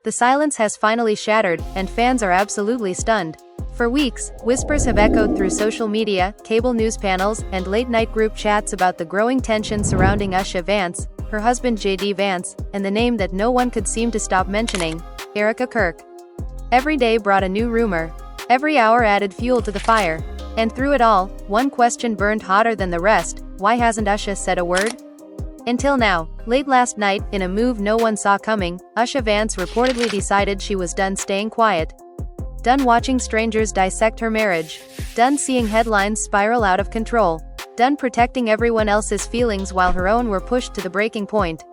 The silence has finally shattered, and fans are absolutely stunned. For weeks, whispers have echoed through social media, cable news panels, and late-night group chats about the growing tension surrounding Usha Vance, her husband JD Vance, and the name that no one could seem to stop mentioning, Erika Kirk. Every day brought a new rumor. Every hour added fuel to the fire. And through it all, one question burned hotter than the rest: why hasn't Usha said a word? Until now, late last night, in a move no one saw coming, Usha Vance reportedly decided she was done staying quiet. Done watching strangers dissect her marriage. Done seeing headlines spiral out of control. Done protecting everyone else's feelings while her own were pushed to the breaking point.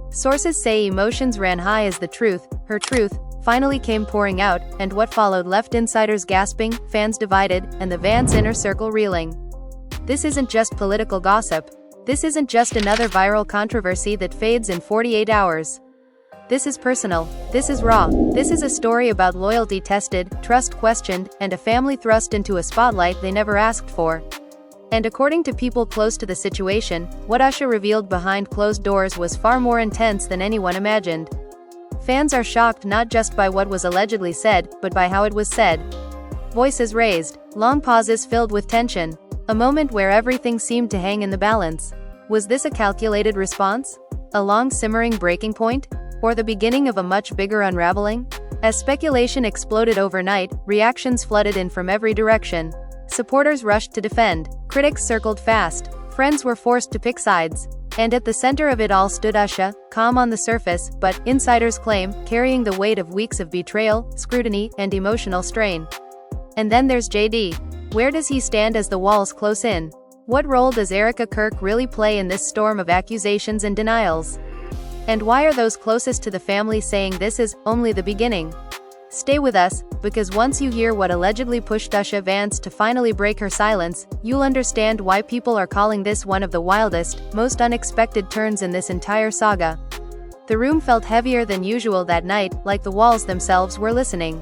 Sources say emotions ran high as her truth, finally came pouring out, and what followed left insiders gasping, fans divided, and the Vance inner circle reeling. This isn't just political gossip. This isn't just another viral controversy that fades in 48 hours. This is personal. This is raw. This is a story about loyalty tested, trust questioned, and a family thrust into a spotlight they never asked for. And according to people close to the situation, what Usha revealed behind closed doors was far more intense than anyone imagined. Fans are shocked not just by what was allegedly said, but by how it was said. Voices raised, long pauses filled with tension. A moment where everything seemed to hang in the balance. Was this a calculated response? A long simmering breaking point? Or the beginning of a much bigger unraveling? As speculation exploded overnight, reactions flooded in from every direction. Supporters rushed to defend. Critics circled fast. Friends were forced to pick sides. And at the center of it all stood Usha, calm on the surface, but, insiders claim, carrying the weight of weeks of betrayal, scrutiny, and emotional strain. And then there's JD. Where does he stand as the walls close in? What role does Erika Kirk really play in this storm of accusations and denials? And why are those closest to the family saying this is only the beginning? Stay with us, because once you hear what allegedly pushed Usha Vance to finally break her silence, you'll understand why people are calling this one of the wildest, most unexpected turns in this entire saga. The room felt heavier than usual that night, like the walls themselves were listening.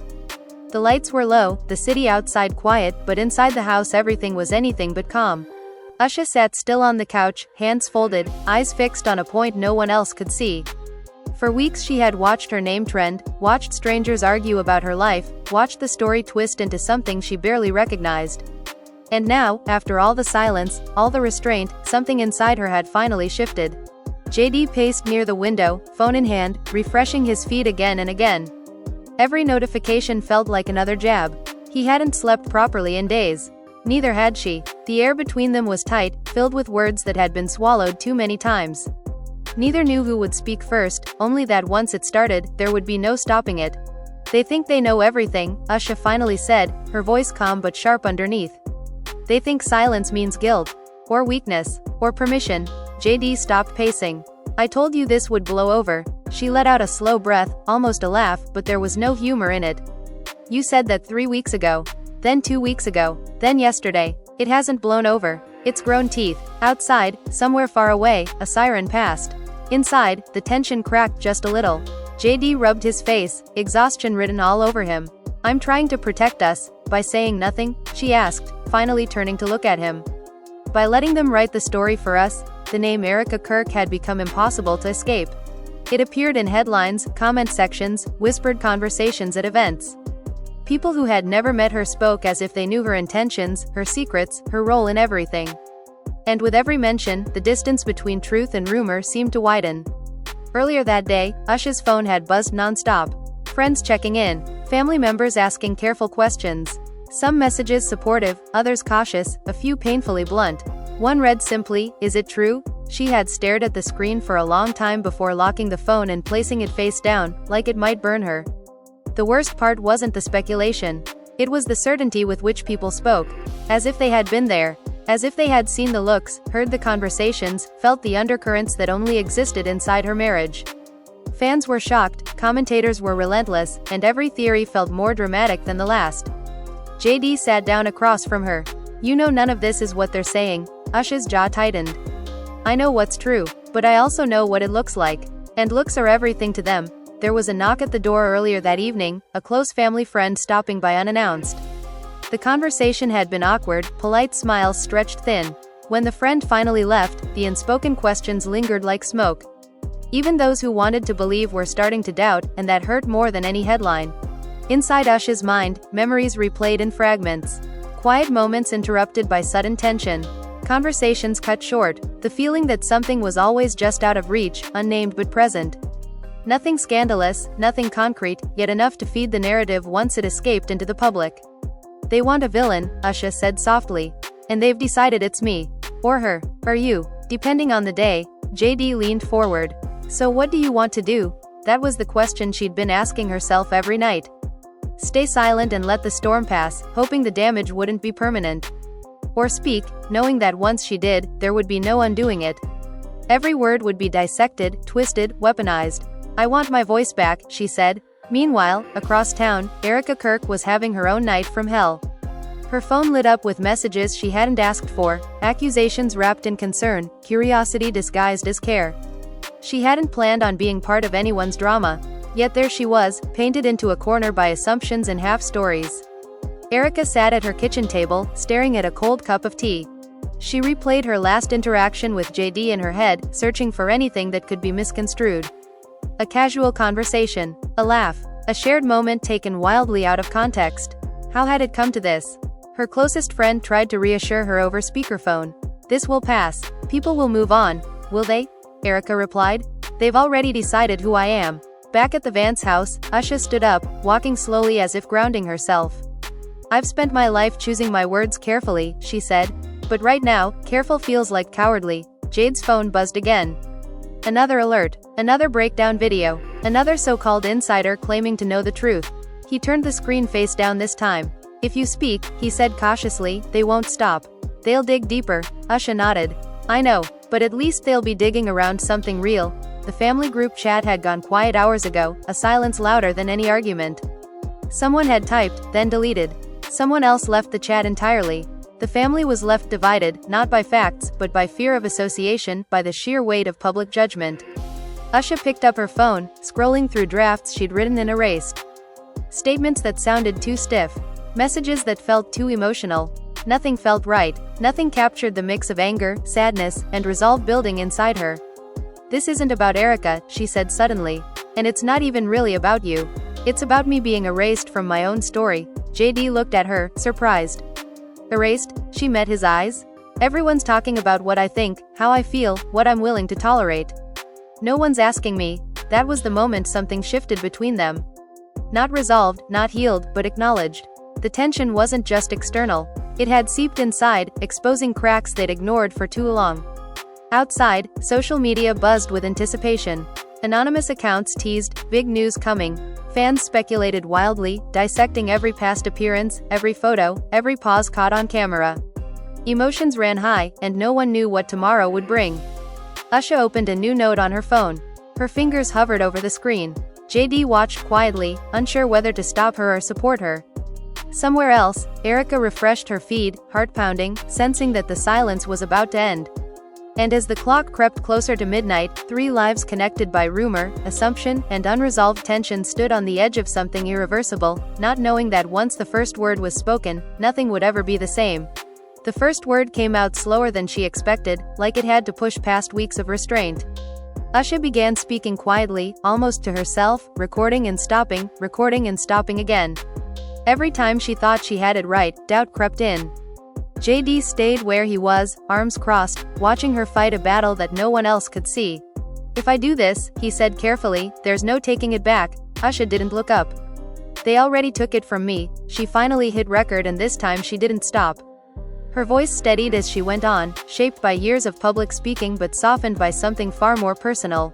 The lights were low, the city outside quiet, but inside the house everything was anything but calm. Usha sat still on the couch, hands folded, eyes fixed on a point no one else could see. For weeks she had watched her name trend, watched strangers argue about her life, watched the story twist into something she barely recognized. And now, after all the silence, all the restraint, something inside her had finally shifted. JD paced near the window, phone in hand, refreshing his feed again and again. Every notification felt like another jab. He hadn't slept properly in days. Neither had she. The air between them was tight, filled with words that had been swallowed too many times. Neither knew who would speak first, only that once it started, there would be no stopping it. They think they know everything, Usha finally said, her voice calm but sharp underneath. They think silence means guilt, or weakness, or permission. JD stopped pacing. I told you this would blow over. She let out a slow breath, almost a laugh, but there was no humor in it. You said that 3 weeks ago. Then 2 weeks ago. Then yesterday. It hasn't blown over. It's grown teeth. Outside, somewhere far away, a siren passed. Inside, the tension cracked just a little. JD rubbed his face, exhaustion written all over him. I'm trying to protect us. By saying nothing? She asked, finally turning to look at him. By letting them write the story for us. The name Erika Kirk had become impossible to escape. It appeared in headlines, comment sections, whispered conversations at events. People who had never met her spoke as if they knew her intentions, her secrets, her role in everything. And with every mention, the distance between truth and rumor seemed to widen. Earlier that day, Usha's phone had buzzed non-stop. Friends checking in, family members asking careful questions. Some messages supportive, others cautious, a few painfully blunt. One read simply, "Is it true?" She had stared at the screen for a long time before locking the phone and placing it face down, like it might burn her. The worst part wasn't the speculation. It was the certainty with which people spoke. As if they had been there. As if they had seen the looks, heard the conversations, felt the undercurrents that only existed inside her marriage. Fans were shocked, commentators were relentless, and every theory felt more dramatic than the last. JD sat down across from her. You know none of this is what they're saying. Usha's jaw tightened. I know what's true, but I also know what it looks like. And looks are everything to them. There was a knock at the door earlier that evening, a close family friend stopping by unannounced. The conversation had been awkward, polite smiles stretched thin. When the friend finally left, the unspoken questions lingered like smoke. Even those who wanted to believe were starting to doubt, and that hurt more than any headline. Inside Usha's mind, memories replayed in fragments. Quiet moments interrupted by sudden tension. Conversations cut short, the feeling that something was always just out of reach, unnamed but present. Nothing scandalous, nothing concrete, yet enough to feed the narrative once it escaped into the public. "They want a villain," Usha said softly. "And they've decided it's me. Or her. Or you. Depending on the day." JD leaned forward. "So what do you want to do?" That was the question she'd been asking herself every night. Stay silent and let the storm pass, hoping the damage wouldn't be permanent. Or speak, knowing that once she did, there would be no undoing it. Every word would be dissected, twisted, weaponized. "I want my voice back," she said. Meanwhile, across town, Erika Kirk was having her own night from hell. Her phone lit up with messages she hadn't asked for, accusations wrapped in concern, curiosity disguised as care. She hadn't planned on being part of anyone's drama, yet there she was, painted into a corner by assumptions and half-stories. Erika sat at her kitchen table, staring at a cold cup of tea. She replayed her last interaction with JD in her head, searching for anything that could be misconstrued. A casual conversation, a laugh, a shared moment taken wildly out of context. How had it come to this? Her closest friend tried to reassure her over speakerphone. "This will pass. People will move on." "Will they?" Erika replied. "They've already decided who I am." Back at the Vance house, Usha stood up, walking slowly as if grounding herself. "I've spent my life choosing my words carefully," she said. "But right now, careful feels like cowardly." Jade's phone buzzed again. Another alert. Another breakdown video. Another so-called insider claiming to know the truth. He turned the screen face down this time. "If you speak," he said cautiously, "they won't stop. They'll dig deeper." Usha nodded. "I know, but at least they'll be digging around something real." The family group chat had gone quiet hours ago, a silence louder than any argument. Someone had typed, then deleted. Someone else left the chat entirely. The family was left divided, not by facts, but by fear of association, by the sheer weight of public judgment. Usha picked up her phone, scrolling through drafts she'd written and erased. Statements that sounded too stiff. Messages that felt too emotional. Nothing felt right. Nothing captured the mix of anger, sadness, and resolve building inside her. "This isn't about Erika," she said suddenly. "And it's not even really about you. It's about me being erased from my own story." JD looked at her, surprised. "Erased?" She met his eyes. "Everyone's talking about what I think, how I feel, what I'm willing to tolerate. No one's asking me." That was the moment something shifted between them. Not resolved, not healed, but acknowledged. The tension wasn't just external. It had seeped inside, exposing cracks they'd ignored for too long. Outside, social media buzzed with anticipation. Anonymous accounts teased, big news coming. Fans speculated wildly, dissecting every past appearance, every photo, every pause caught on camera. Emotions ran high, and no one knew what tomorrow would bring. Usha opened a new note on her phone. Her fingers hovered over the screen. JD watched quietly, unsure whether to stop her or support her. Somewhere else, Erika refreshed her feed, heart pounding, sensing that the silence was about to end. And as the clock crept closer to midnight, three lives connected by rumor, assumption, and unresolved tension stood on the edge of something irreversible, not knowing that once the first word was spoken, nothing would ever be the same. The first word came out slower than she expected, like it had to push past weeks of restraint. Usha began speaking quietly, almost to herself, recording and stopping again. Every time she thought she had it right, doubt crept in. JD stayed where he was, arms crossed, watching her fight a battle that no one else could see. "If I do this," he said carefully, "there's no taking it back." Usha didn't look up. "They already took it from me." She finally hit record, and this time she didn't stop. Her voice steadied as she went on, shaped by years of public speaking but softened by something far more personal.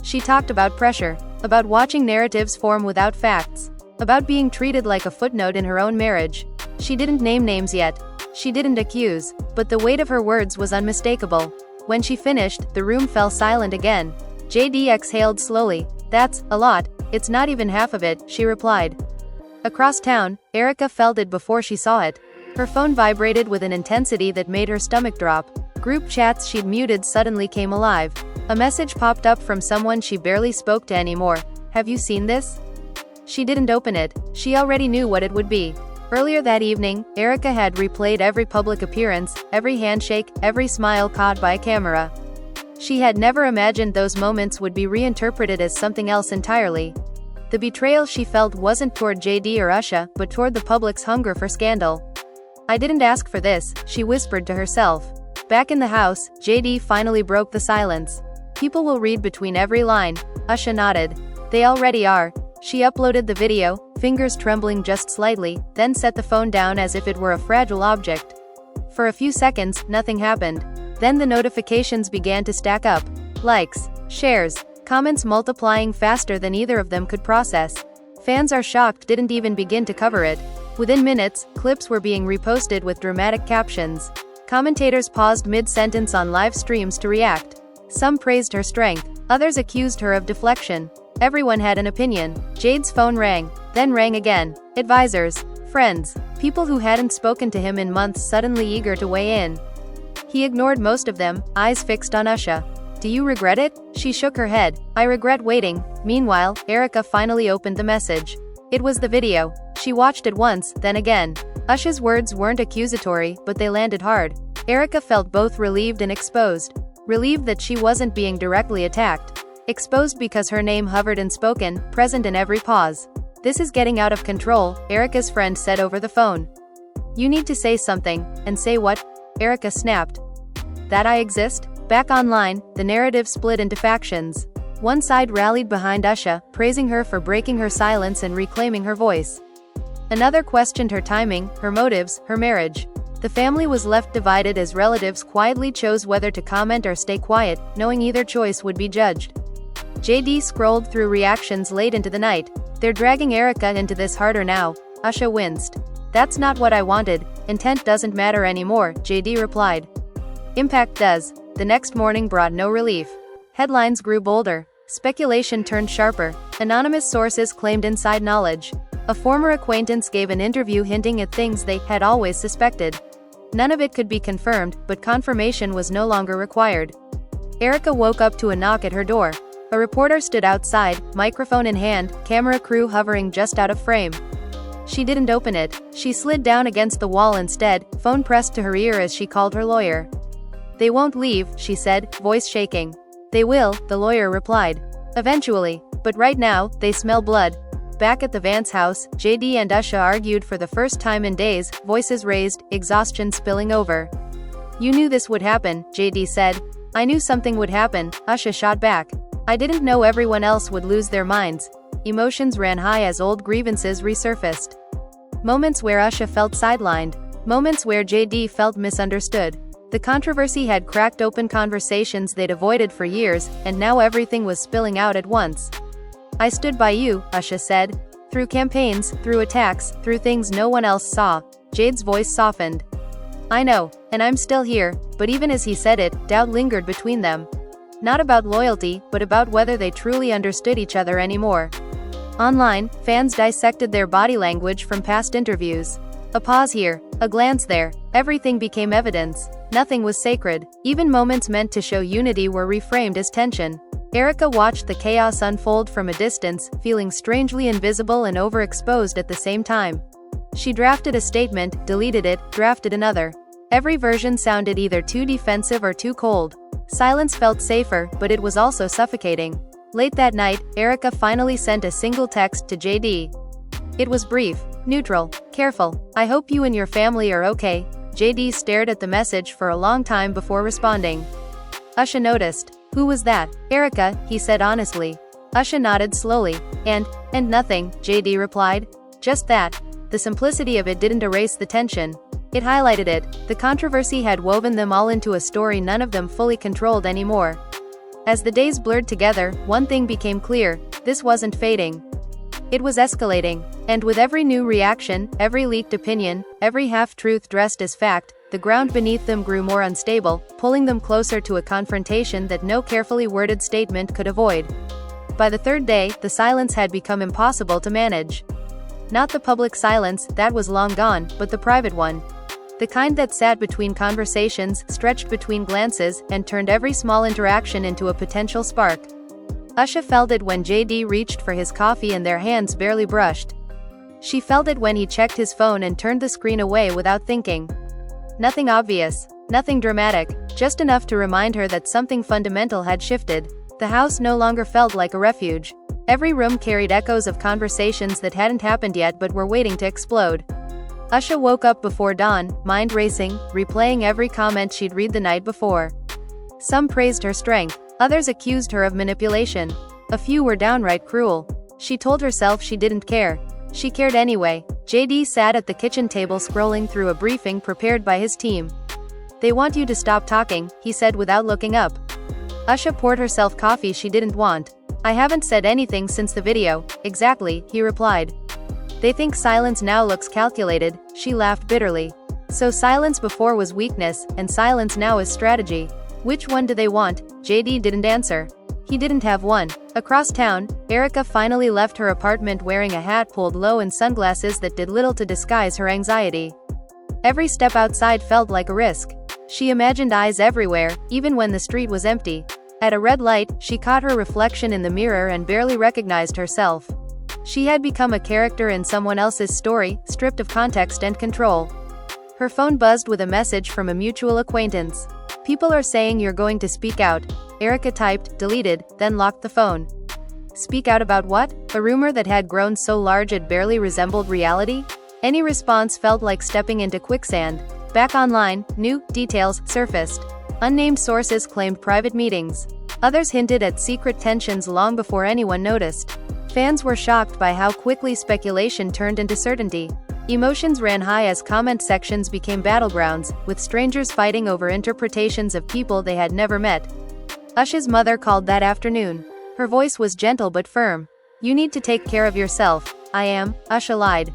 She talked about pressure, about watching narratives form without facts, about being treated like a footnote in her own marriage. She didn't name names yet. She didn't accuse, but the weight of her words was unmistakable. When she finished, the room fell silent again. JD exhaled slowly. "That's a lot. It's not even half of it," she replied. Across town, Erika felt it before she saw it. Her phone vibrated with an intensity that made her stomach drop. Group chats she'd muted suddenly came alive. A message popped up from someone she barely spoke to anymore. "Have you seen this?" She didn't open it. She already knew what it would be. Earlier that evening, Erika had replayed every public appearance, every handshake, every smile caught by a camera. She had never imagined those moments would be reinterpreted as something else entirely. The betrayal she felt wasn't toward JD or Usha, but toward the public's hunger for scandal. "I didn't ask for this," she whispered to herself. Back in the house, JD finally broke the silence. "People will read between every line." Usha nodded. "They already are." She uploaded the video, fingers trembling just slightly, then set the phone down as if it were a fragile object. For a few seconds, nothing happened. Then the notifications began to stack up. Likes, shares, comments multiplying faster than either of them could process. Fans are shocked didn't even begin to cover it. Within minutes, clips were being reposted with dramatic captions. Commentators paused mid-sentence on live streams to react. Some praised her strength, others accused her of deflection. Everyone had an opinion. Jade's phone rang, then rang again. Advisors, friends, people who hadn't spoken to him in months suddenly eager to weigh in. He ignored most of them, eyes fixed on Usha. "Do you regret it?" She shook her head. "I regret waiting." Meanwhile, Erika finally opened the message. It was the video. She watched it once, then again. Usha's words weren't accusatory, but they landed hard. Erika felt both relieved and exposed. Relieved that she wasn't being directly attacked. Exposed because her name hovered unspoken, present in every pause. "This is getting out of control," Erika's friend said over the phone. "You need to say something." "And say what?" Erika snapped. "That I exist?" Back online, the narrative split into factions. One side rallied behind Usha, praising her for breaking her silence and reclaiming her voice. Another questioned her timing, her motives, her marriage. The family was left divided as relatives quietly chose whether to comment or stay quiet, knowing either choice would be judged. JD scrolled through reactions late into the night. "They're dragging Erika into this harder now." Usha winced. "That's not what I wanted. Intent doesn't matter anymore," JD replied. "Impact does." The next morning brought no relief. Headlines grew bolder. Speculation turned sharper. Anonymous sources claimed inside knowledge. A former acquaintance gave an interview hinting at things they had always suspected. None of it could be confirmed, but confirmation was no longer required. Erika woke up to a knock at her door. A reporter stood outside, microphone in hand, camera crew hovering just out of frame. She didn't open it. She slid down against the wall instead, phone pressed to her ear as she called her lawyer. "They won't leave," she said, voice shaking. "They will," the lawyer replied. "Eventually. But right now, they smell blood." Back at the Vance house, JD and Usha argued for the first time in days, voices raised, exhaustion spilling over. "You knew this would happen," JD said. "I knew something would happen," Usha shot back. "I didn't know everyone else would lose their minds." Emotions ran high as old grievances resurfaced. Moments where Usha felt sidelined. Moments where JD felt misunderstood. The controversy had cracked open conversations they'd avoided for years, and now everything was spilling out at once. "I stood by you," Usha said. "Through campaigns, through attacks, through things no one else saw." Jade's voice softened. "I know, and I'm still here," but even as he said it, doubt lingered between them. Not about loyalty, but about whether they truly understood each other anymore. Online, fans dissected their body language from past interviews. A pause here, a glance there, everything became evidence. Nothing was sacred. Even moments meant to show unity were reframed as tension. Erika watched the chaos unfold from a distance, feeling strangely invisible and overexposed at the same time. She drafted a statement, deleted it, drafted another. Every version sounded either too defensive or too cold. Silence felt safer, but it was also suffocating. Late that night, Erika finally sent a single text to JD. It was brief, neutral, careful. "I hope you and your family are okay." JD stared at the message for a long time before responding. Usha noticed. "Who was that?" "Erika," he said honestly. Usha nodded slowly. And nothing," JD replied. "Just that." The simplicity of it didn't erase the tension. It highlighted it. The controversy had woven them all into a story none of them fully controlled anymore. As the days blurred together, one thing became clear: this wasn't fading. It was escalating. And with every new reaction, every leaked opinion, every half-truth dressed as fact, the ground beneath them grew more unstable, pulling them closer to a confrontation that no carefully worded statement could avoid. By the third day, the silence had become impossible to manage. Not the public silence, that was long gone, but the private one. The kind that sat between conversations, stretched between glances, and turned every small interaction into a potential spark. Usha felt it when JD reached for his coffee and their hands barely brushed. She felt it when he checked his phone and turned the screen away without thinking. Nothing obvious. Nothing dramatic, just enough to remind her that something fundamental had shifted. The house no longer felt like a refuge. Every room carried echoes of conversations that hadn't happened yet but were waiting to explode. Usha woke up before dawn, mind racing, replaying every comment she'd read the night before. Some praised her strength, others accused her of manipulation. A few were downright cruel. She told herself she didn't care. She cared anyway. JD sat at the kitchen table scrolling through a briefing prepared by his team. "They want you to stop talking," he said without looking up. Usha poured herself coffee she didn't want. "I haven't said anything since the video." "Exactly," he replied. "They think silence now looks calculated," she laughed bitterly. "So silence before was weakness, and silence now is strategy. Which one do they want?" JD didn't answer. He didn't have one. Across town, Erika finally left her apartment wearing a hat pulled low and sunglasses that did little to disguise her anxiety. Every step outside felt like a risk. She imagined eyes everywhere, even when the street was empty. At a red light, she caught her reflection in the mirror and barely recognized herself. She had become a character in someone else's story, stripped of context and control. Her phone buzzed with a message from a mutual acquaintance. "People are saying you're going to speak out." Erika typed, deleted, then locked the phone. Speak out about what? A rumor that had grown so large it barely resembled reality? Any response felt like stepping into quicksand. Back online, new details surfaced. Unnamed sources claimed private meetings. Others hinted at secret tensions long before anyone noticed. Fans were shocked by how quickly speculation turned into certainty. Emotions ran high as comment sections became battlegrounds, with strangers fighting over interpretations of people they had never met. Usha's mother called that afternoon. Her voice was gentle but firm. "You need to take care of yourself." "I am," Usha lied.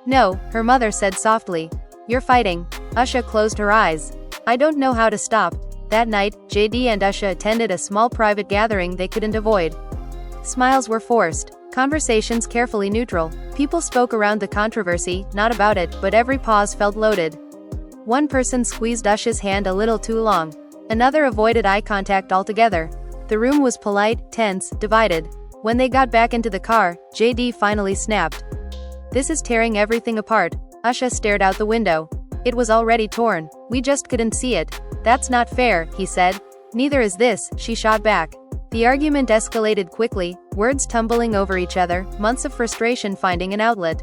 "No," her mother said softly. "You're fighting." Usha closed her eyes. "I don't know how to stop." That night, JD and Usha attended a small private gathering they couldn't avoid. Smiles were forced. Conversations carefully neutral. People spoke around the controversy, not about it, but every pause felt loaded. One person squeezed Usha's hand a little too long. Another avoided eye contact altogether. The room was polite, tense, divided. When they got back into the car, JD finally snapped. "This is tearing everything apart." Usha stared out the window. "It was already torn. We just couldn't see it." "That's not fair," he said. "Neither is this," she shot back. The argument escalated quickly, words tumbling over each other, months of frustration finding an outlet.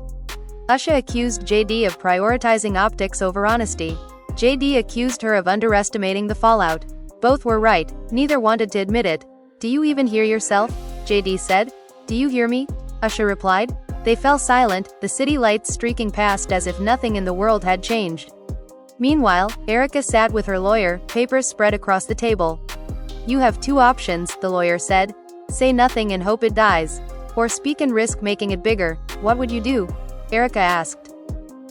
Usha accused JD of prioritizing optics over honesty. JD accused her of underestimating the fallout. Both were right, neither wanted to admit it. "Do you even hear yourself?" JD said. "Do you hear me?" Usha replied. They fell silent, the city lights streaking past as if nothing in the world had changed. Meanwhile, Erika sat with her lawyer, papers spread across the table. "You have two options," the lawyer said. "Say nothing and hope it dies. Or speak and risk making it bigger." "What would you do?" Erika asked.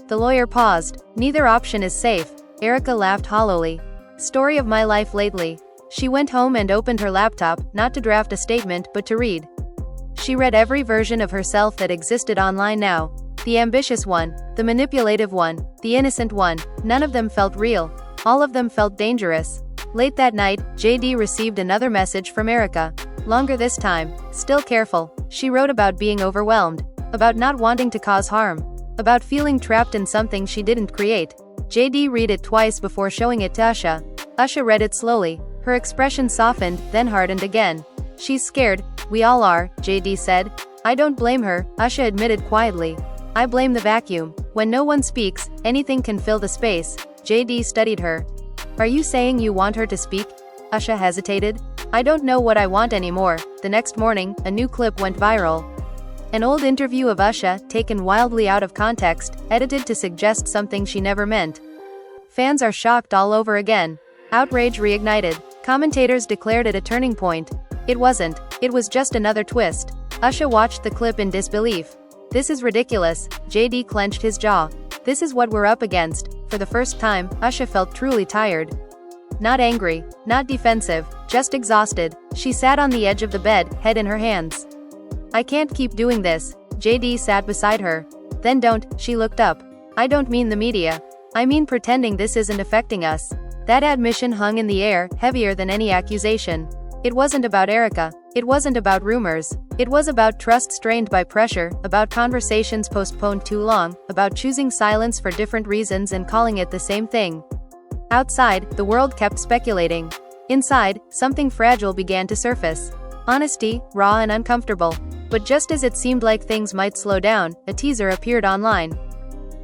The lawyer paused. "Neither option is safe." Erika laughed hollowly. "Story of my life lately." She went home and opened her laptop, not to draft a statement but to read. She read every version of herself that existed online now. The ambitious one, the manipulative one, the innocent one. None of them felt real. All of them felt dangerous. Late that night, JD received another message from Erika. Longer this time. "Still careful." She wrote about being overwhelmed. About not wanting to cause harm. About feeling trapped in something she didn't create. JD read it twice before showing it to Usha. Usha read it slowly. Her expression softened, then hardened again. "She's scared. We all are," JD said. "I don't blame her," Usha admitted quietly. "I blame the vacuum. When no one speaks, anything can fill the space." JD studied her. "Are you saying you want her to speak?" Usha hesitated. "I don't know what I want anymore." The next morning, a new clip went viral. An old interview of Usha, taken wildly out of context, edited to suggest something she never meant. Fans are shocked all over again. Outrage reignited. Commentators declared it a turning point. It wasn't. It was just another twist. Usha watched the clip in disbelief. "This is ridiculous." JD clenched his jaw. "This is what we're up against." For the first time, Usha felt truly tired. Not angry, not defensive, just exhausted. She sat on the edge of the bed, head in her hands. "I can't keep doing this." JD sat beside her. "Then don't." She looked up. "I don't mean the media. I mean pretending this isn't affecting us." That admission hung in the air, heavier than any accusation. It wasn't about Erika. It wasn't about rumors. It was about trust strained by pressure, about conversations postponed too long, about choosing silence for different reasons and calling it the same thing. Outside, the world kept speculating. Inside, something fragile began to surface. Honesty, raw and uncomfortable. But just as it seemed like things might slow down, a teaser appeared online.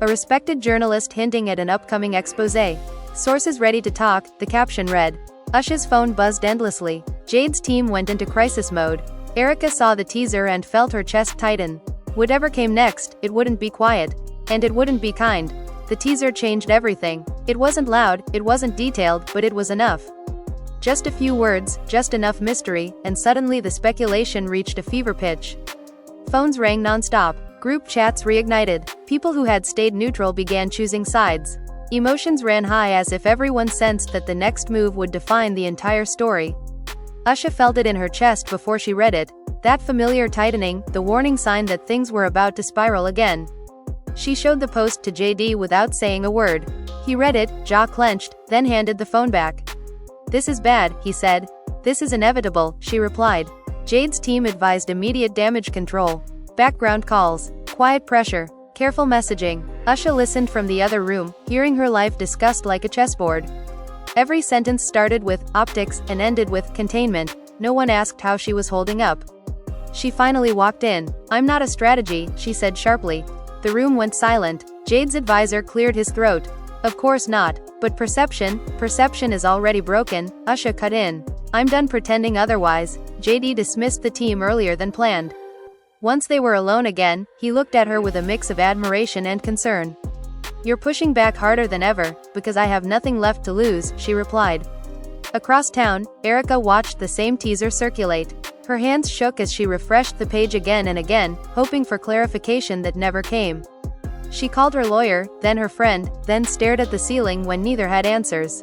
A respected journalist hinting at an upcoming exposé. Sources ready to talk, the caption read. Usha's phone buzzed endlessly. Jade's team went into crisis mode. Erika saw the teaser and felt her chest tighten. Whatever came next, it wouldn't be quiet. And it wouldn't be kind. The teaser changed everything. It wasn't loud, it wasn't detailed, but it was enough. Just a few words, just enough mystery, and suddenly the speculation reached a fever pitch. Phones rang non-stop. Group chats reignited. People who had stayed neutral began choosing sides. Emotions ran high as if everyone sensed that the next move would define the entire story. Usha felt it in her chest before she read it. That familiar tightening, the warning sign that things were about to spiral again. She showed the post to JD without saying a word. He read it, jaw clenched, then handed the phone back. This is bad, he said. This is inevitable, she replied. Jade's team advised immediate damage control. Background calls. Quiet pressure. Careful messaging. Usha listened from the other room, hearing her life discussed like a chessboard. Every sentence started with optics and ended with containment. No one asked how she was holding up. She finally walked in. I'm not a strategy, she said sharply. The room went silent. Jade's advisor cleared his throat. Of course not. But perception is already broken, Usha cut in. I'm done pretending otherwise. JD dismissed the team earlier than planned. Once they were alone again, he looked at her with a mix of admiration and concern. You're pushing back harder than ever, because I have nothing left to lose, she replied. Across town, Erika watched the same teaser circulate. Her hands shook as she refreshed the page again and again, hoping for clarification that never came. She called her lawyer, then her friend, then stared at the ceiling when neither had answers.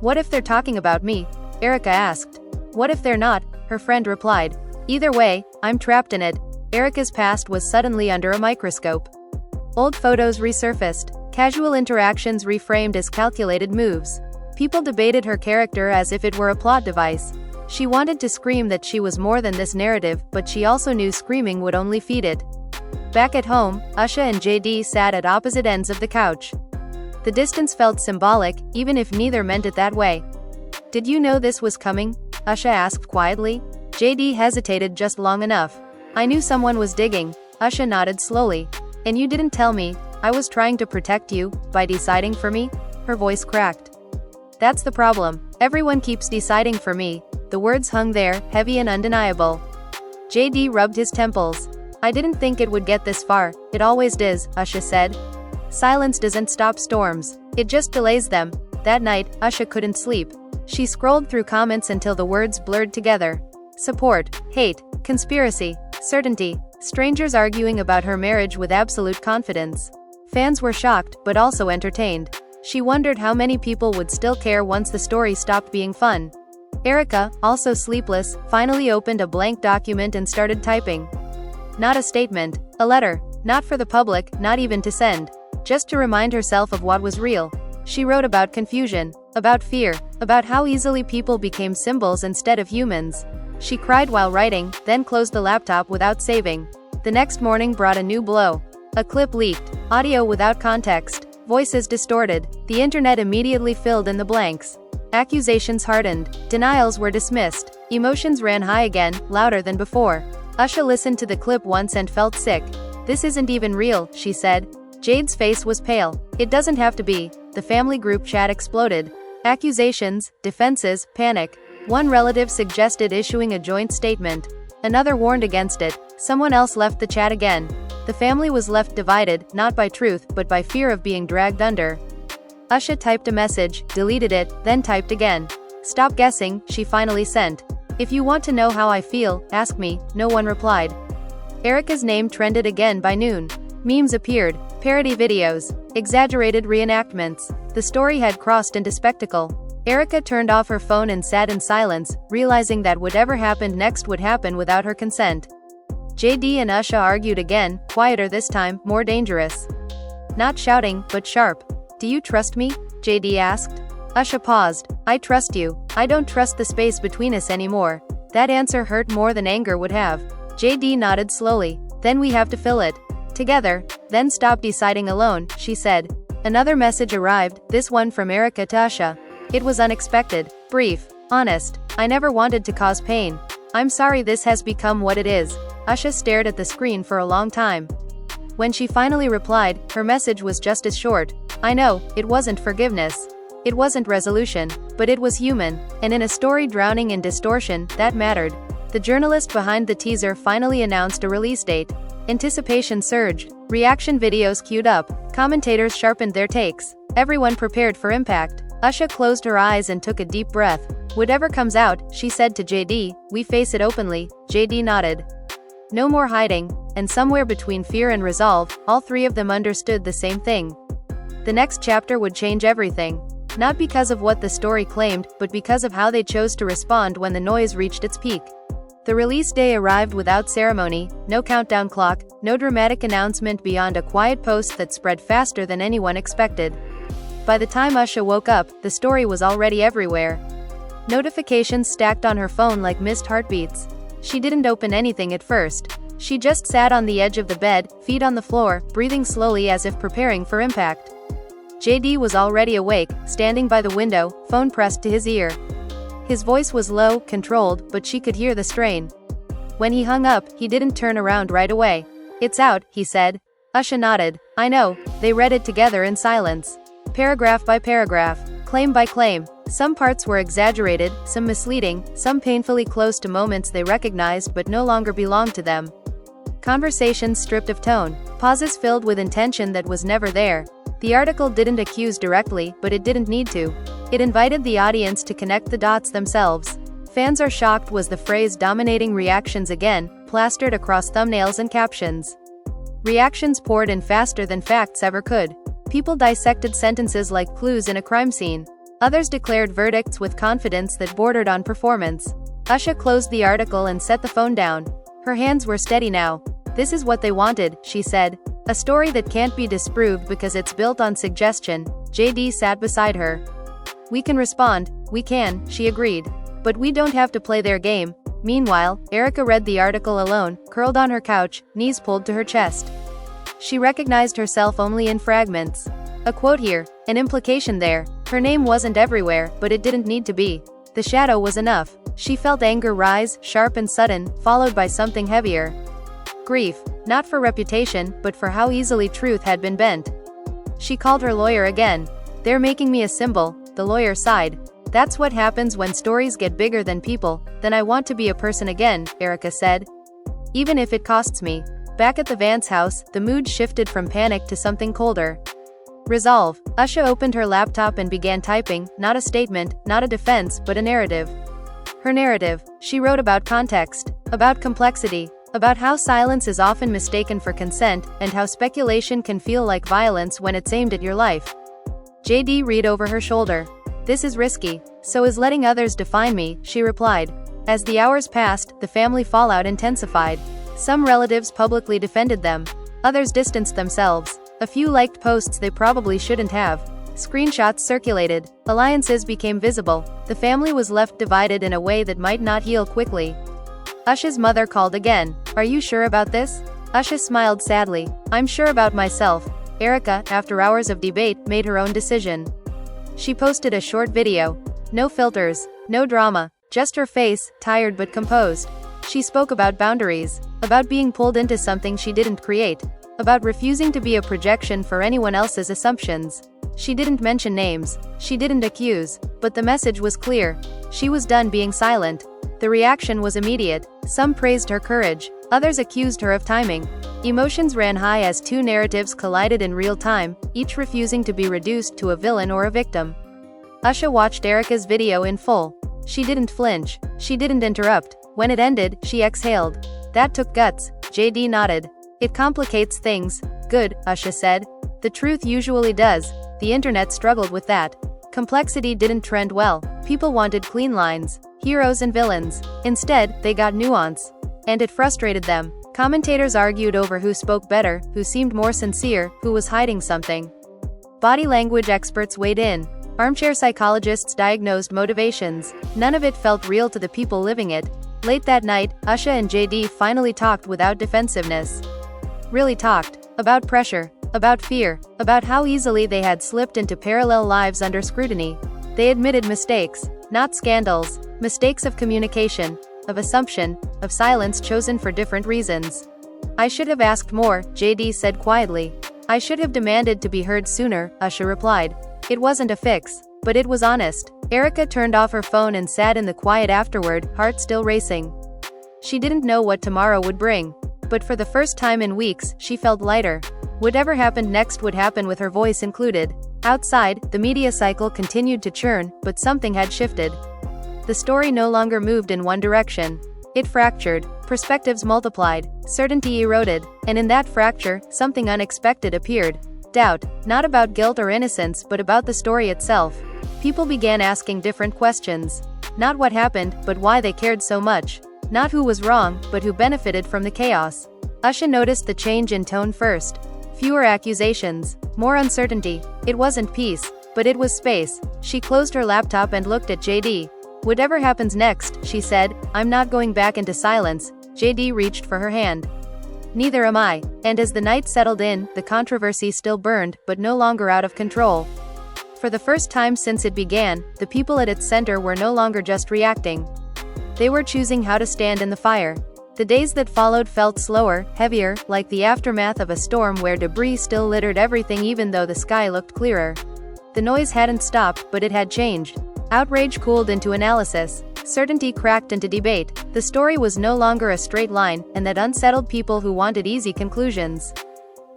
What if they're talking about me? Erika asked. What if they're not? Her friend replied. Either way, I'm trapped in it. Erika's past was suddenly under a microscope. Old photos resurfaced. Casual interactions reframed as calculated moves. People debated her character as if it were a plot device. She wanted to scream that she was more than this narrative, but she also knew screaming would only feed it. Back at home, Usha and JD sat at opposite ends of the couch. The distance felt symbolic, even if neither meant it that way. Did you know this was coming? Usha asked quietly. JD hesitated just long enough. I knew someone was digging. Usha nodded slowly. And you didn't tell me. I was trying to protect you, by deciding for me? Her voice cracked. That's the problem. Everyone keeps deciding for me. The words hung there, heavy and undeniable. JD rubbed his temples. I didn't think it would get this far. It always does, Usha said. Silence doesn't stop storms. It just delays them. That night, Usha couldn't sleep. She scrolled through comments until the words blurred together. Support, hate, conspiracy, certainty, strangers arguing about her marriage with absolute confidence. Fans were shocked, but also entertained. She wondered how many people would still care once the story stopped being fun. Erika, also sleepless, finally opened a blank document and started typing. Not a statement, a letter, not for the public, not even to send. Just to remind herself of what was real. She wrote about confusion, about fear, about how easily people became symbols instead of humans. She cried while writing, then closed the laptop without saving. The next morning brought a new blow. A clip leaked, audio without context, voices distorted. The internet immediately filled in the blanks. Accusations hardened, denials were dismissed, emotions ran high again, louder than before. Usha listened to the clip once and felt sick. This isn't even real, she said. Jade's face was pale. It doesn't have to be. The family group chat exploded. Accusations, defenses, panic. One relative suggested issuing a joint statement. Another warned against it. Someone else left the chat again. The family was left divided, not by truth, but by fear of being dragged under. Usha typed a message, deleted it, then typed again. Stop guessing, she finally sent. If you want to know how I feel, ask me. No one replied. Erika's name trended again by noon. Memes appeared, parody videos, exaggerated reenactments. The story had crossed into spectacle. Erika turned off her phone and sat in silence, realizing that whatever happened next would happen without her consent. JD and Usha argued again, quieter this time, more dangerous. Not shouting, but sharp. Do you trust me? JD asked. Usha paused. I trust you. I don't trust the space between us anymore. That answer hurt more than anger would have. JD nodded slowly. Then we have to fill it. Together. Then stop deciding alone, she said. Another message arrived, this one from Erika to Usha. It was unexpected, brief, honest. I never wanted to cause pain. I'm sorry this has become what it is. Usha stared at the screen for a long time. When she finally replied, her message was just as short. I know, it wasn't forgiveness. It wasn't resolution, but it was human, and in a story drowning in distortion, that mattered. The journalist behind the teaser finally announced a release date. Anticipation surged. Reaction videos queued up. Commentators sharpened their takes. Everyone prepared for impact. Usha closed her eyes and took a deep breath. Whatever comes out, she said to JD, we face it openly. JD nodded. No more hiding, and somewhere between fear and resolve, all three of them understood the same thing. The next chapter would change everything. Not because of what the story claimed, but because of how they chose to respond when the noise reached its peak. The release day arrived without ceremony, no countdown clock, no dramatic announcement beyond a quiet post that spread faster than anyone expected. By the time Usha woke up, the story was already everywhere. Notifications stacked on her phone like missed heartbeats. She didn't open anything at first. She just sat on the edge of the bed, feet on the floor, breathing slowly as if preparing for impact. JD was already awake, standing by the window, phone pressed to his ear. His voice was low, controlled, but she could hear the strain. When he hung up, he didn't turn around right away. It's out, he said. Usha nodded. I know. They read it together in silence. Paragraph by paragraph, claim by claim. Some parts were exaggerated, some misleading, some painfully close to moments they recognized but no longer belonged to them. Conversations stripped of tone, pauses filled with intention that was never there. The article didn't accuse directly, but it didn't need to. It invited the audience to connect the dots themselves. Fans are shocked was the phrase dominating reactions again, plastered across thumbnails and captions. Reactions poured in faster than facts ever could. People dissected sentences like clues in a crime scene. Others declared verdicts with confidence that bordered on performance. Usha closed the article and set the phone down. Her hands were steady now. This is what they wanted, she said. A story that can't be disproved because it's built on suggestion. JD sat beside her. We can respond, we can, she agreed. But we don't have to play their game. Meanwhile, Erika read the article alone, curled on her couch, knees pulled to her chest. She recognized herself only in fragments. A quote here, an implication there. Her name wasn't everywhere, but it didn't need to be. The shadow was enough. She felt anger rise, sharp and sudden, followed by something heavier. Grief, not for reputation, but for how easily truth had been bent. She called her lawyer again. They're making me a symbol, the lawyer sighed. That's what happens when stories get bigger than people. Then I want to be a person again, Erika said. Even if it costs me. Back at the Vance house, the mood shifted from panic to something colder. Resolve. Usha opened her laptop and began typing, not a statement, not a defense, but a narrative. Her narrative. She wrote about context, about complexity, about how silence is often mistaken for consent, and how speculation can feel like violence when it's aimed at your life. JD read over her shoulder. This is risky. So is letting others define me, she replied. As the hours passed, the family fallout intensified. Some relatives publicly defended them. Others distanced themselves. A few liked posts they probably shouldn't have. Screenshots circulated. Alliances became visible. The family was left divided in a way that might not heal quickly. Usha's mother called again. Are you sure about this? Usha smiled sadly. I'm sure about myself. Erika, after hours of debate, made her own decision. She posted a short video. No filters, no drama, just her face, tired but composed. She spoke about boundaries, about being pulled into something she didn't create, about refusing to be a projection for anyone else's assumptions. She didn't mention names, she didn't accuse, but the message was clear. She was done being silent. The reaction was immediate. Some praised her courage, others accused her of timing. Emotions ran high as two narratives collided in real time, each refusing to be reduced to a villain or a victim. Usha watched Erika's video in full. She didn't flinch, she didn't interrupt. When it ended, she exhaled. That took guts. JD nodded. It complicates things. Good, Usha said. The truth usually does. The internet struggled with that. Complexity didn't trend well. People wanted clean lines, heroes and villains. Instead, they got nuance. And it frustrated them. Commentators argued over who spoke better, who seemed more sincere, who was hiding something. Body language experts weighed in. Armchair psychologists diagnosed motivations. None of it felt real to the people living it. Late that night, Usha and JD finally talked without defensive. Really talked. About pressure, About fear, about how easily they had slipped into parallel lives under scrutiny. They admitted mistakes, not scandals, mistakes of communication, of assumption, of silence chosen for different reasons. "I should have asked more," JD said quietly. "I should have demanded to be heard sooner," Usha replied. It wasn't a fix, but it was honest. Erika turned off her phone and sat in the quiet afterward, heart still racing. She didn't know what tomorrow would bring. But for the first time in weeks, she felt lighter. Whatever happened next would happen with her voice included. Outside, the media cycle continued to churn, but something had shifted. The story no longer moved in one direction. It fractured, perspectives multiplied, certainty eroded, and in that fracture, something unexpected appeared. Doubt, not about guilt or innocence but about the story itself. People began asking different questions. Not what happened, but why they cared so much. Not who was wrong, but who benefited from the chaos. Usha noticed the change in tone first. Fewer accusations, more uncertainty. It wasn't peace, but it was space. She closed her laptop and looked at JD. "Whatever happens next," she said, "I'm not going back into silence." JD reached for her hand. "Neither am I." And as the night settled in, the controversy still burned, but no longer out of control. For the first time since it began, the people at its center were no longer just reacting. They were choosing how to stand in the fire. The days that followed felt slower, heavier, like the aftermath of a storm where debris still littered everything even though the sky looked clearer. The noise hadn't stopped, but it had changed. Outrage cooled into analysis. Certainty cracked into debate. The story was no longer a straight line, and that unsettled people who wanted easy conclusions.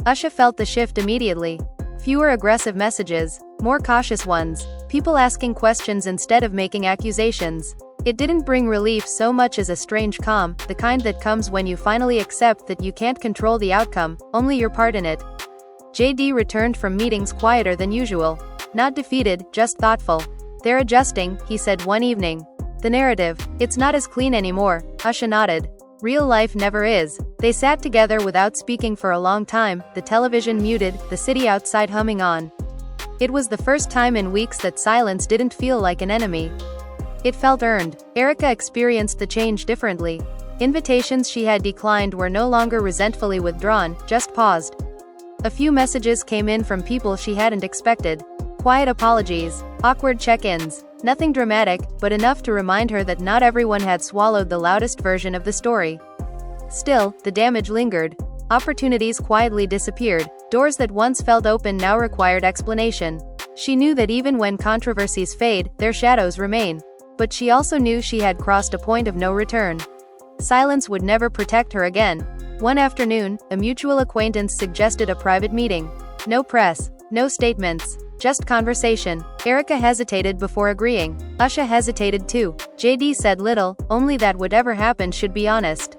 Usha felt the shift immediately. Fewer aggressive messages, more cautious ones. People asking questions instead of making accusations. It didn't bring relief so much as a strange calm, the kind that comes when you finally accept that you can't control the outcome, only your part in it. JD returned from meetings quieter than usual. Not defeated, just thoughtful. "They're adjusting," he said one evening. "The narrative, it's not as clean anymore." Usha nodded. "Real life never is." They sat together without speaking for a long time, the television muted, the city outside humming on. It was the first time in weeks that silence didn't feel like an enemy. It felt earned. Erika experienced the change differently. Invitations she had declined were no longer resentfully withdrawn, just paused. A few messages came in from people she hadn't expected. Quiet apologies, awkward check-ins. Nothing dramatic, but enough to remind her that not everyone had swallowed the loudest version of the story. Still, the damage lingered. Opportunities quietly disappeared. Doors that once felt open now required explanation. She knew that even when controversies fade, their shadows remain. But she also knew she had crossed a point of no return. Silence would never protect her again. One afternoon, a mutual acquaintance suggested a private meeting. No press, no statements, just conversation. Erika hesitated before agreeing. Usha hesitated too. JD said little, only that whatever happened should be honest.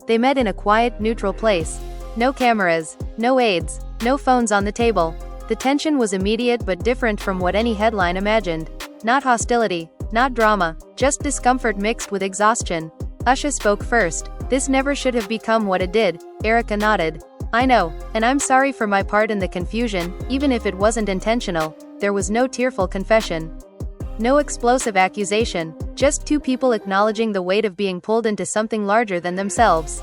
They met in a quiet, neutral place. No cameras, no aides, no phones on the table. The tension was immediate but different from what any headline imagined. Not hostility, not drama, just discomfort mixed with exhaustion. Usha spoke first. "This never should have become what it did." Erika nodded. "I know, and I'm sorry for my part in the confusion, even if it wasn't intentional." There was no tearful confession. No explosive accusation, just two people acknowledging the weight of being pulled into something larger than themselves.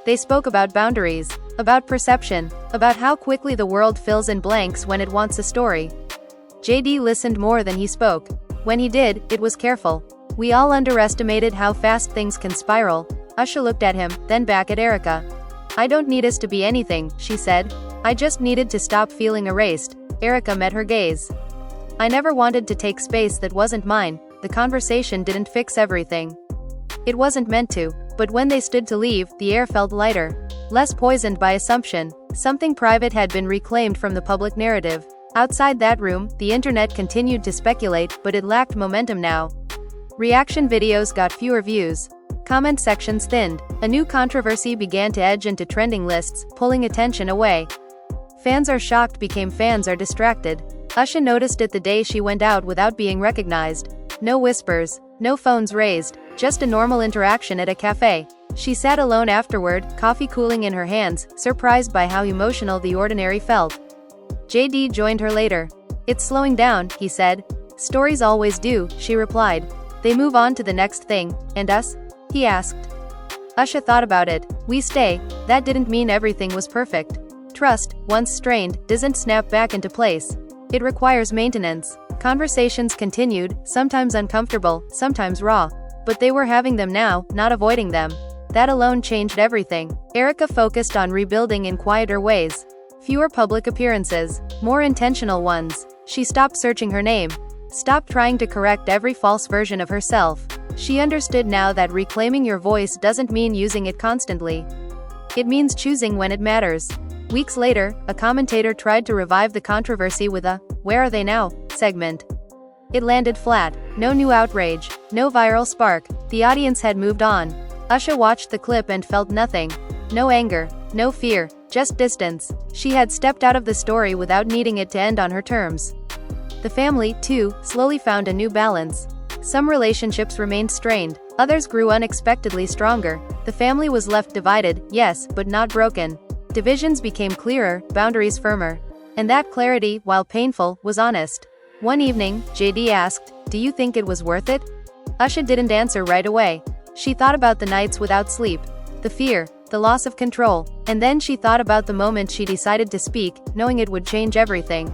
They spoke about boundaries, about perception, about how quickly the world fills in blanks when it wants a story. JD listened more than he spoke. When he did, it was careful. "We all underestimated how fast things can spiral." Usha looked at him, then back at Erika. "I don't need us to be anything," she said. "I just needed to stop feeling erased." Erika met her gaze. "I never wanted to take space that wasn't mine." The conversation didn't fix everything. It wasn't meant to, but when they stood to leave, the air felt lighter. Less poisoned by assumption. Something private had been reclaimed from the public narrative. Outside that room, the internet continued to speculate, but it lacked momentum now. Reaction videos got fewer views. Comment sections thinned. A new controversy began to edge into trending lists, pulling attention away. Fans are shocked became fans are distracted. Usha noticed it the day she went out without being recognized. No whispers, no phones raised, just a normal interaction at a cafe. She sat alone afterward, coffee cooling in her hands, surprised by how emotional the ordinary felt. JD joined her later. "It's slowing down," he said. "Stories always do," she replied. "They move on to the next thing. And us?" he asked. Usha thought about it. "We stay." That didn't mean everything was perfect. Trust, once strained, doesn't snap back into place. It requires maintenance. Conversations continued, sometimes uncomfortable, sometimes raw. But they were having them now, not avoiding them. That alone changed everything. Erika focused on rebuilding in quieter ways. Fewer public appearances, more intentional ones. She stopped searching her name. Stopped trying to correct every false version of herself. She understood now that reclaiming your voice doesn't mean using it constantly. It means choosing when it matters. Weeks later, a commentator tried to revive the controversy with a "Where are they now?" segment. It landed flat. No new outrage, no viral spark. The audience had moved on. Usha watched the clip and felt nothing. No anger, no fear, just distance. She had stepped out of the story without needing it to end on her terms. The family, too, slowly found a new balance. Some relationships remained strained, others grew unexpectedly stronger. The family was left divided, yes, but not broken. Divisions became clearer, boundaries firmer. And that clarity, while painful, was honest. One evening, JD asked, "Do you think it was worth it?" Usha didn't answer right away. She thought about the nights without sleep, the fear, the loss of control, and then she thought about the moment she decided to speak, knowing it would change everything.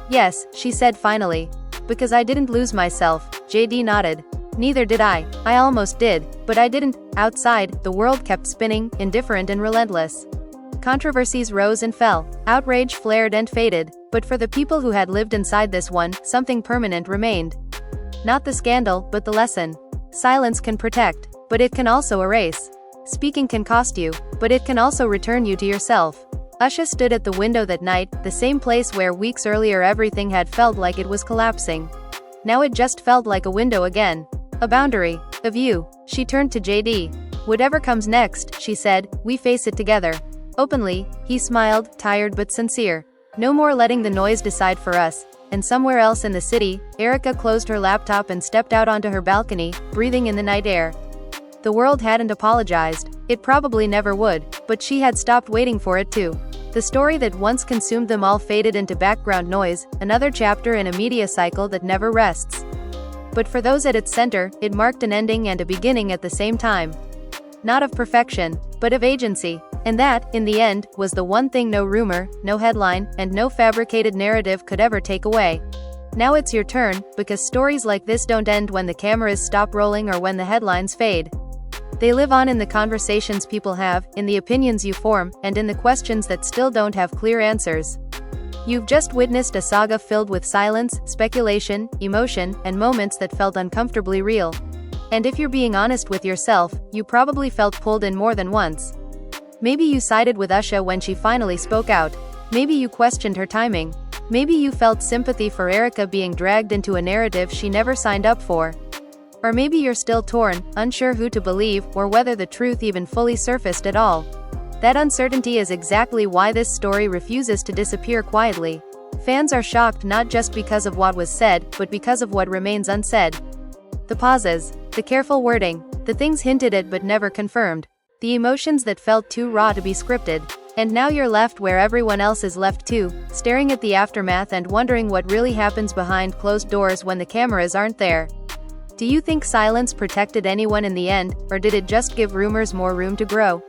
"Yes," she said finally. "Because I didn't lose myself." JD nodded. "Neither did I. I almost did, but I didn't." Outside, the world kept spinning, indifferent and relentless. Controversies rose and fell, outrage flared and faded, but for the people who had lived inside this one, something permanent remained. Not the scandal, but the lesson. Silence can protect, but it can also erase. Speaking can cost you, but it can also return you to yourself. Usha stood at the window that night, the same place where weeks earlier everything had felt like it was collapsing. Now it just felt like a window again. A boundary. A view. She turned to JD. "Whatever comes next," she said, "we face it together." Openly, he smiled, tired but sincere. "No more letting the noise decide for us." And somewhere else in the city, Erika closed her laptop and stepped out onto her balcony, breathing in the night air. The world hadn't apologized. It probably never would, but she had stopped waiting for it to. The story that once consumed them all faded into background noise, another chapter in a media cycle that never rests. But for those at its center, it marked an ending and a beginning at the same time. Not of perfection, but of agency. And that, in the end, was the one thing no rumor, no headline, and no fabricated narrative could ever take away. Now it's your turn, because stories like this don't end when the cameras stop rolling or when the headlines fade. They live on in the conversations people have, in the opinions you form, and in the questions that still don't have clear answers. You've just witnessed a saga filled with silence, speculation, emotion, and moments that felt uncomfortably real. And if you're being honest with yourself, you probably felt pulled in more than once. Maybe you sided with Usha when she finally spoke out. Maybe you questioned her timing. Maybe you felt sympathy for Erika being dragged into a narrative she never signed up for. Or maybe you're still torn, unsure who to believe, or whether the truth even fully surfaced at all. That uncertainty is exactly why this story refuses to disappear quietly. Fans are shocked not just because of what was said, but because of what remains unsaid. The pauses, the careful wording, the things hinted at but never confirmed. The emotions that felt too raw to be scripted. And now you're left where everyone else is left too, staring at the aftermath and wondering what really happens behind closed doors when the cameras aren't there. Do you think silence protected anyone in the end, or did it just give rumors more room to grow?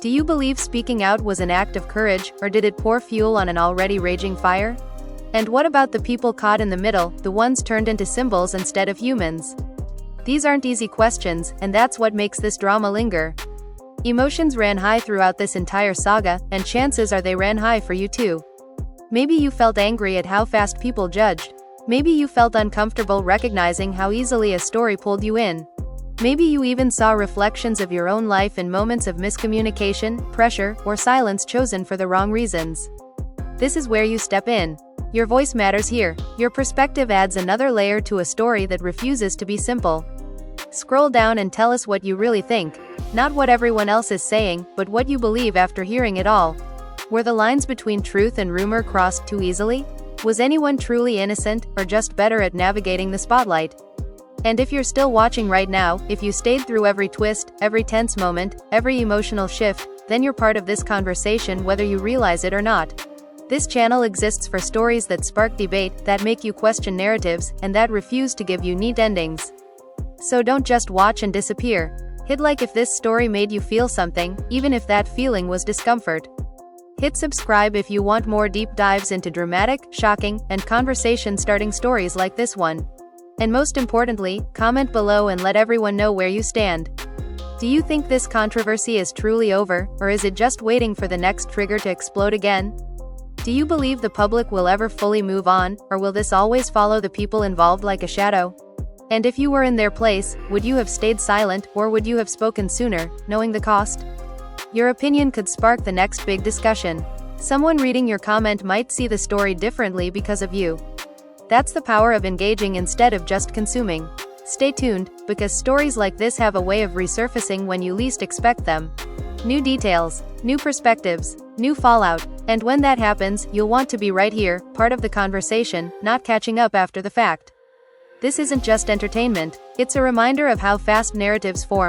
Do you believe speaking out was an act of courage, or did it pour fuel on an already raging fire? And what about the people caught in the middle, the ones turned into symbols instead of humans? These aren't easy questions, and that's what makes this drama linger. Emotions ran high throughout this entire saga, and chances are they ran high for you too. Maybe you felt angry at how fast people judged. Maybe you felt uncomfortable recognizing how easily a story pulled you in. Maybe you even saw reflections of your own life in moments of miscommunication, pressure, or silence chosen for the wrong reasons. This is where you step in. Your voice matters here. Your perspective adds another layer to a story that refuses to be simple. Scroll down and tell us what you really think. Not what everyone else is saying, but what you believe after hearing it all. Were the lines between truth and rumor crossed too easily? Was anyone truly innocent, or just better at navigating the spotlight? And if you're still watching right now, if you stayed through every twist, every tense moment, every emotional shift, then you're part of this conversation whether you realize it or not. This channel exists for stories that spark debate, that make you question narratives, and that refuse to give you neat endings. So don't just watch and disappear. Hit like if this story made you feel something, even if that feeling was discomfort. Hit subscribe if you want more deep dives into dramatic, shocking, and conversation-starting stories like this one. And most importantly, comment below and let everyone know where you stand. Do you think this controversy is truly over, or is it just waiting for the next trigger to explode again? Do you believe the public will ever fully move on, or will this always follow the people involved like a shadow? And if you were in their place, would you have stayed silent, or would you have spoken sooner, knowing the cost? Your opinion could spark the next big discussion. Someone reading your comment might see the story differently because of you. That's the power of engaging instead of just consuming. Stay tuned, because stories like this have a way of resurfacing when you least expect them. New details, new perspectives, new fallout, and when that happens, you'll want to be right here, part of the conversation, not catching up after the fact. This isn't just entertainment, it's a reminder of how fast narratives form.